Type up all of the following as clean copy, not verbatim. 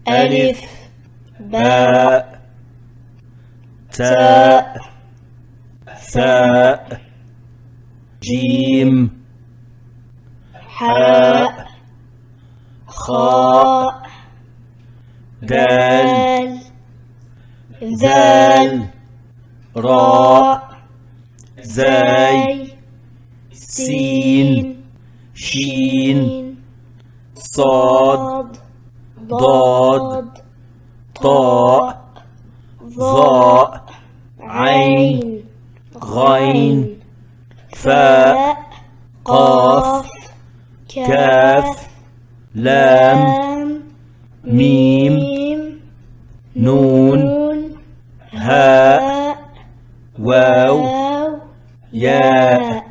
ألف باء تاء ثاء جيم حاء خاء دال ذال راء زاي سين شين صاد ضاد طاء ظاء عين غين فاء قاف كاف لام ميم نون هاء واو ياء.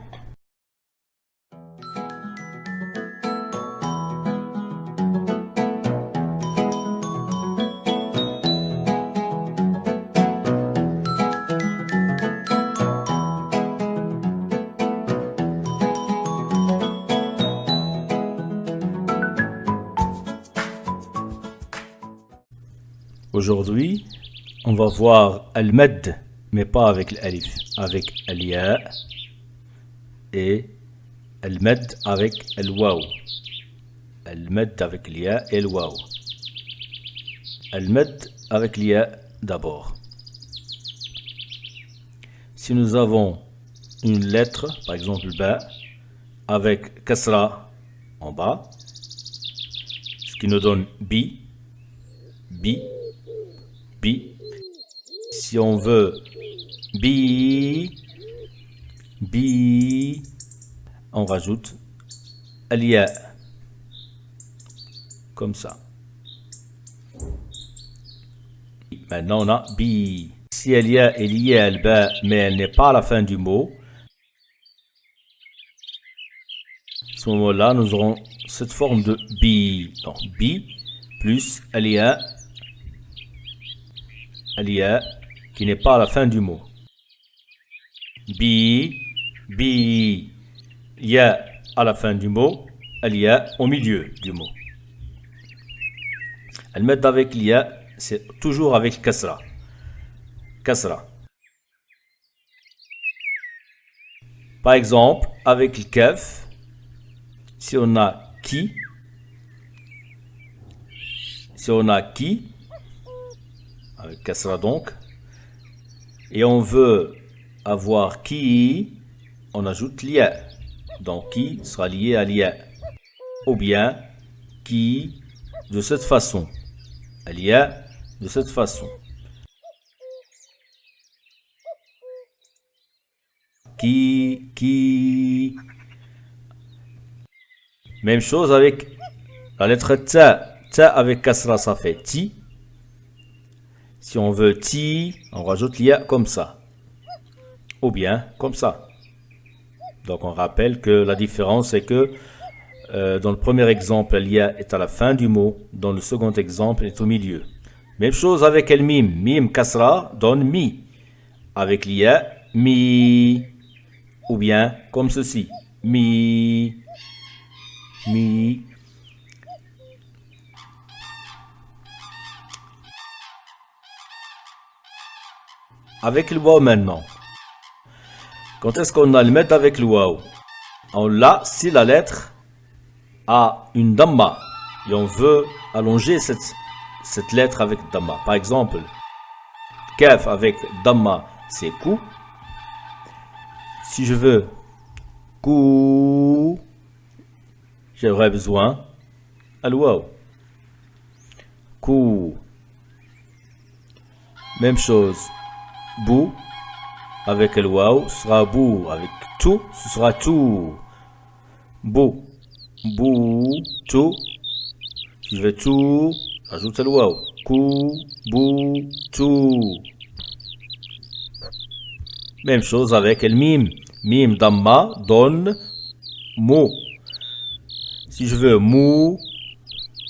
Aujourd'hui, on va voir al-mad, mais pas avec l'alif, avec al-ya et al-mad avec al-waw. Al-mad avec l'ya et al-waw. Al-mad avec l'ya d'abord. Si nous avons une lettre, par exemple ba, avec kasra en bas, ce qui nous donne bi, bi. Si on veut bi, on rajoute al-ya, comme ça. Maintenant on a bi. Si al-ya est liée à al-ba, mais elle n'est pas à la fin du mot, à ce moment-là, nous aurons cette forme de bi. Donc bi plus al-ya qui n'est pas à la fin du mot. Bi, ya à la fin du mot, al-ya au milieu du mot. Al-mad avec l'ya, c'est toujours avec kasra. Kasra. Par exemple, avec le kaf, si on a qui, avec kasra donc, et on veut avoir qui, on ajoute l'ya, donc qui sera lié à l'ya, ou bien qui de cette façon, l'ya de cette façon, qui. Même chose avec la lettre ta avec kasra, ça fait ti. Si on veut ti, on rajoute l'ya comme ça. Ou bien comme ça. Donc on rappelle que la différence c'est que dans le premier exemple, l'ya est à la fin du mot. Dans le second exemple, elle est au milieu. Même chose avec el mim. Mim kasra donne mi. Avec l'ya, mi. Ou bien comme ceci. Mi. Avec le waw maintenant. Quand est-ce qu'on a le met avec le waw? On l'a si la lettre a une damma et on veut allonger cette lettre avec damma. Par exemple, kaf avec damma, c'est kou. Si je veux kou, j'aurais besoin al waw. Kou. Même chose. Bou avec le waw sera bou, avec tout ce sera tout. Bou, tout. Si je veux tout, ajoute le waw. Kou, bou, tout. Même chose avec le mim. Mim damma donne mou. Si je veux mou,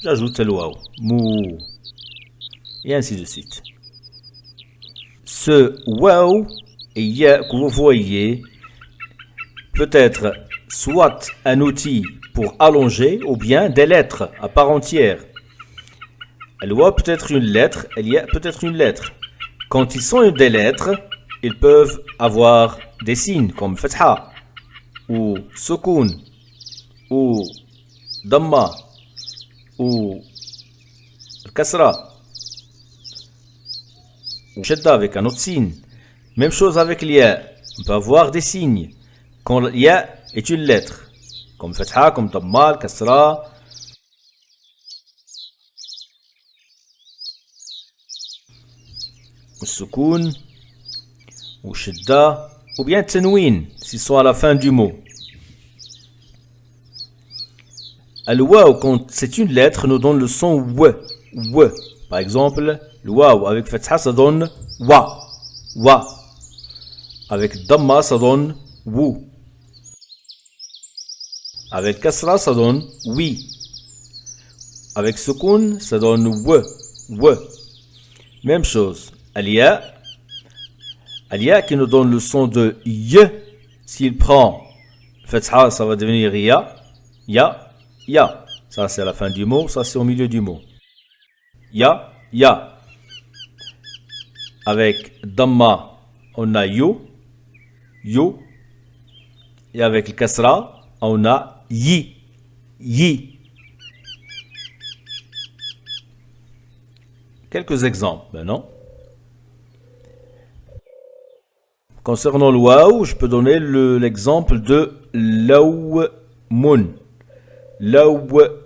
j'ajoute le waw. Mou. Et ainsi de suite. Ce waw et ya que vous voyez peut être soit un outil pour allonger ou bien des lettres à part entière. Le wa peut être une lettre, el ya peut être une lettre. Quand ils sont des lettres, ils peuvent avoir des signes comme fatha, ou sukun, ou damma, ou kasra, ou shadda avec un autre signe. Même chose avec l'ya. On peut avoir des signes quand l'ya est une lettre, comme fatha, comme damma, kasra, ou sukun, ou shadda, ou bien tanwin, s'ils sont à la fin du mot. Le waw, quand c'est une lettre, nous donne le son w. Par exemple, le waw avec fatha, ça donne wa. Avec damma, ça donne wu. Avec kasra, ça donne oui. Avec sukun, ça donne w. Même chose. Alia qui nous donne le son de y. S'il prend fatha, ça va devenir ya. Ça c'est à la fin du mot, ça c'est au milieu du mot. Ya. Avec damma, on a yo. Et avec le kasra, on a yi. Quelques exemples maintenant. Concernant le waw, je peux donner l'exemple de lawmun. Lawmun.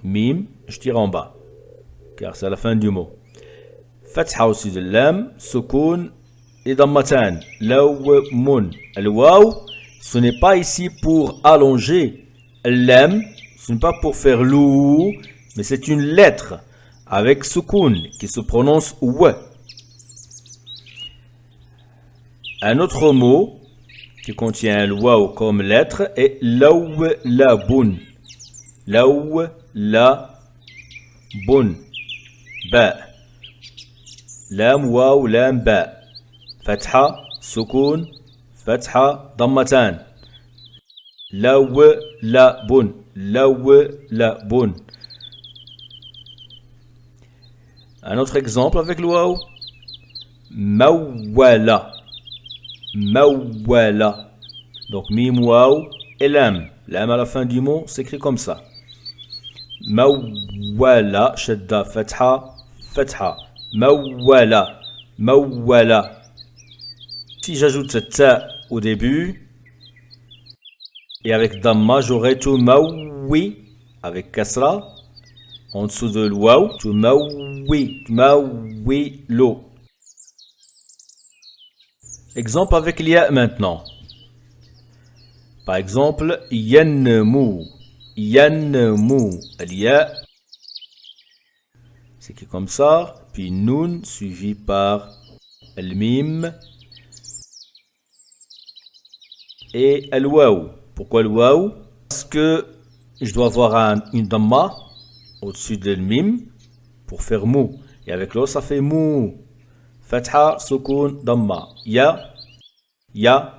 Mim, je tire en bas, car c'est à la fin du mot. Fatha aussi de lam, sukun et dammatan. Lawmun. Le waw, ce n'est pas ici pour allonger lam, ce n'est pas pour faire lou, mais c'est une lettre avec sukun qui se prononce w. Un autre mot qui contient le waw comme lettre est lawlabun. Ba. Lam waw lam ba. Fatha sukun fatha dammatan. Lawlabun. Un autre exemple avec le waw. Mawwala. Donc mim waw et lam. Lam à la fin du mot s'écrit comme ça. Mawwala, shadda, fatha. Mawwala. Si j'ajoute cette ta au début, et avec damma, j'aurai tu mawwi avec kasra. En dessous de l'waw, tu mawwi lo. Exemple avec l'ya maintenant. Par exemple, yanmu. L'ya, c'est qui comme ça, puis nun suivi par le mim et le waw. Pourquoi le waw? Parce que je dois avoir une damma au-dessus de le mim pour faire mou. Et avec l'eau, ça fait mou. Fatha, sukun, damma. Ya, yanmu.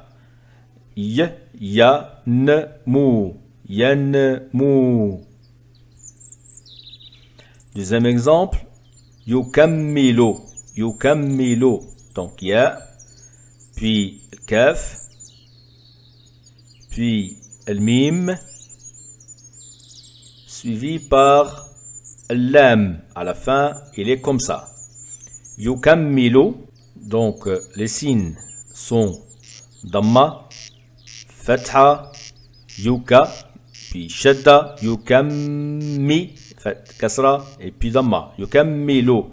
Deuxième exemple, yukammilu. Donc ya, puis le kaf, puis le mim, suivi par lam. À la fin, il est comme ça. Yukammilu, donc les signes sont damma, fatha, yuka, puis shadda, yukammi, kasra, et puis damma, yukammilu.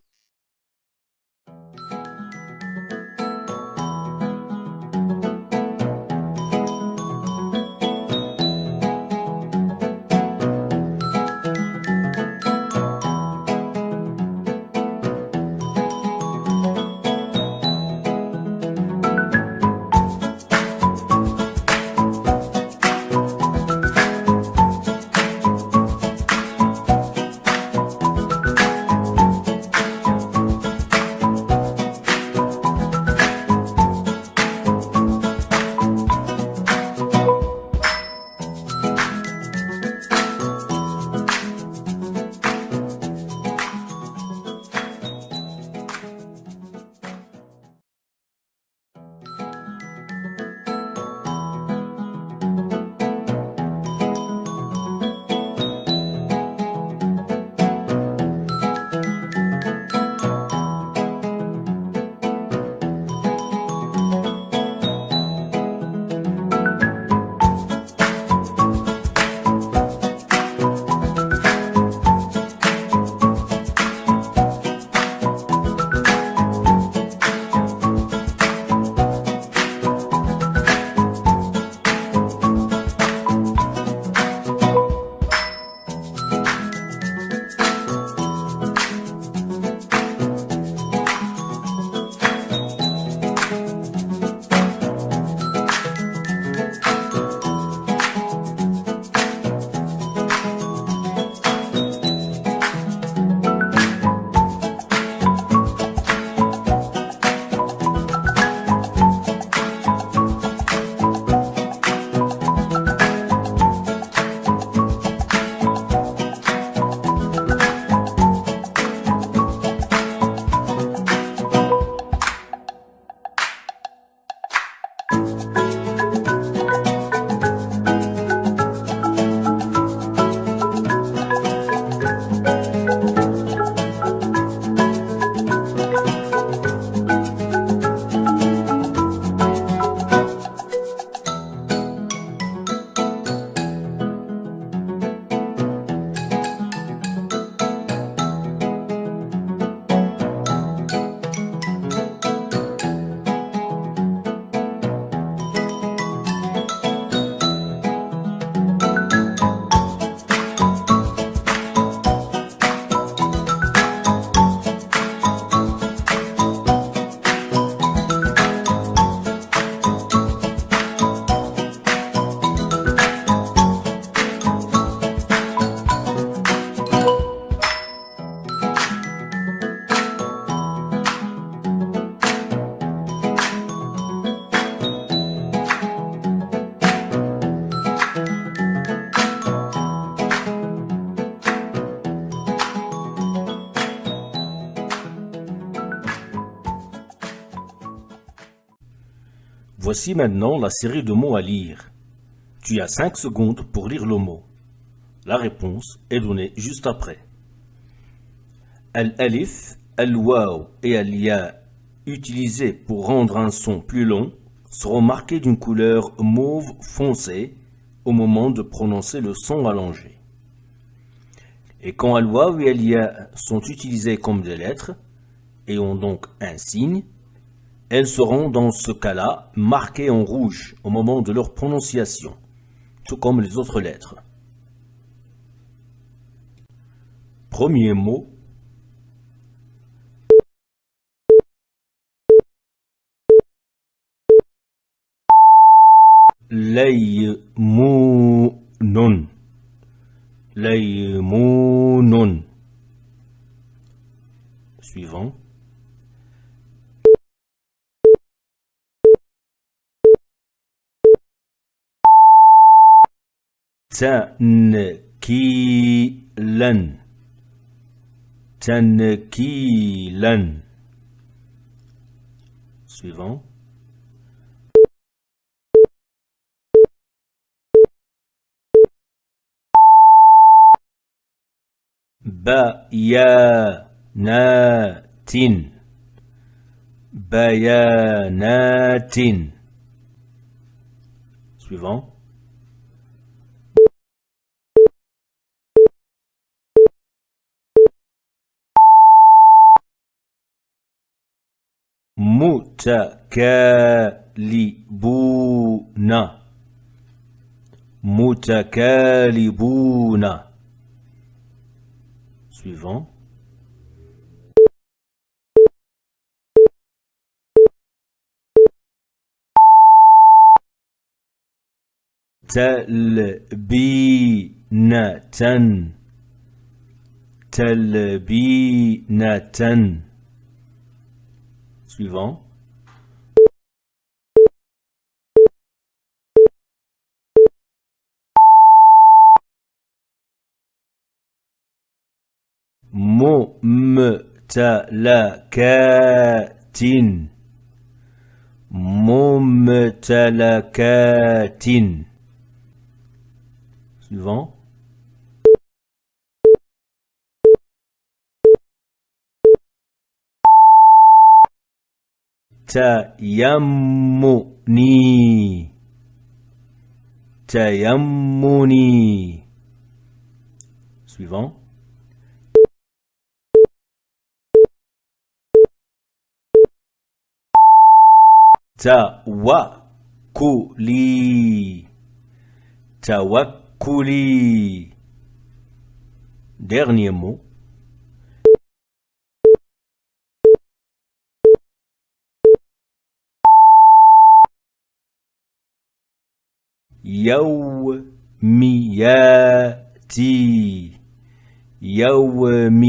Voici maintenant la série de mots à lire. Tu as 5 secondes pour lire le mot. La réponse est donnée juste après. Al-alif, al-waw et al-ya, utilisés pour rendre un son plus long, seront marqués d'une couleur mauve foncé au moment de prononcer le son allongé. Et quand al-waw et al-ya sont utilisés comme des lettres, et ont donc un signe, elles seront dans ce cas-là marquées en rouge au moment de leur prononciation, tout comme les autres lettres. Premier mot. Laymunun. Laymunun. Suivant. Tankilan. Tankilan. Suivant. Bayanatin. Bayanatin. Suivant. Mutakalibuna. Mutakalibuna. Suivant. Talbinatan. Talbinatan. Suivant. Mumtalakatin. Mumtalakatin. Suivant. Tayammuni. Tayammuni. Suivant. Tawakkuli. Tawakkuli. Dernier mot. Yawmiyati. Yawmiyati.